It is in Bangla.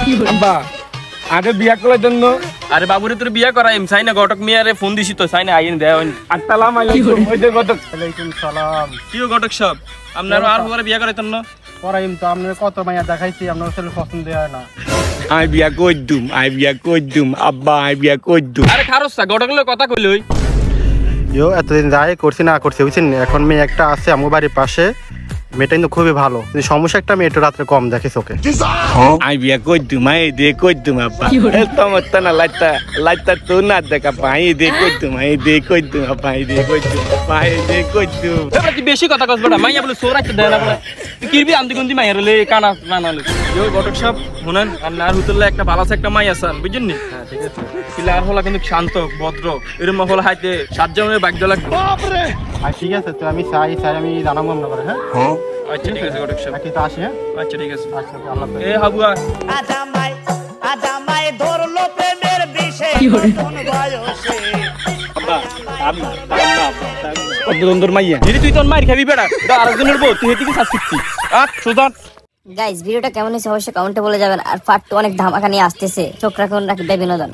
আব্বা আগে বিয়া করার জন্য আরে বাবুরে তোর বিয়া করাইম চাই না ঘটক মিয়ারে ফোন দিছি তো চাই না আইন দেয় আসসালামু আলাইকুম ওই যে ঘটক ওয়ালাইকুম সালাম কিও ঘটক সব আপনার আর পরে বিয়া করাইতেন না করাইম তো আপনার কত মাইয়া দেখাইছি আপনার ছেলে পছন্দ হয় না আই বিয়া কই দুম আব্বা আই বিয়া কই দুম আরে খারসা ঘটক লগে কথা কইলই ইয়ো এতদিন যাই করছি না করছি বুঝছেন এখন মেয়ে একটা আছে আমার বাড়ির পাশে মেয়েটা কিন্তু খুবই ভালো কিন্তু সমস্যা একটা মেয়েটা রাত্রে কম দেখে চোখে আই বিয়া কই দুম আই দে কই দুম আব্বা এ তোমার না লাইতা তো না দেখা পাই দে কই দুম আব্বা আই দে কই দুম পাই দে কই দুম এবারে তুই বেশি কথা কস বড়া মাইয়া বলে সোরাইতে দেয় না বলে তুই কিরবি আন্দি গন্দি মাইয়া রে কানা বানালে ইয়ো ঘটক সব শুনেন আর নার হুতলে একটা ভালো একটা মাইয়া আছেন বুঝছেন নি হ্যাঁ ঠিক আছে পিলার হলা কিন্তু শান্ত ভদ্র এরম হল হাইতে সাতজনের ভাগ্য লাগবে বাপ রে ঠিক আছে তো আমি চাই আমি জানাবো আপনার করে হ্যাঁ আচ্ছা ঠিক আছে ঘটক সাহেব বাকি তো আসি হ্যাঁ আচ্ছা ঠিক আছে আচ্ছা আল্লাহ হাফেজ এ হাবুয়া আজামাই ধরলো প্রেমের বিষে কোন বয়সে আব্বা আব্বা কত সুন্দর মাইয়া দিদি তুই তোর মাইর খাবি বেড়া আরেকজনের বউ তুই এদিকে শাস্তি সুজান গাইস ভিডিওটা কেমন হয়েছে অবশ্যই কমেন্টে বলে যাবেন আর পার্ট 2 অনেক ধামাকা নিয়ে আসতেছে চোখ রাখুন বিনোদন।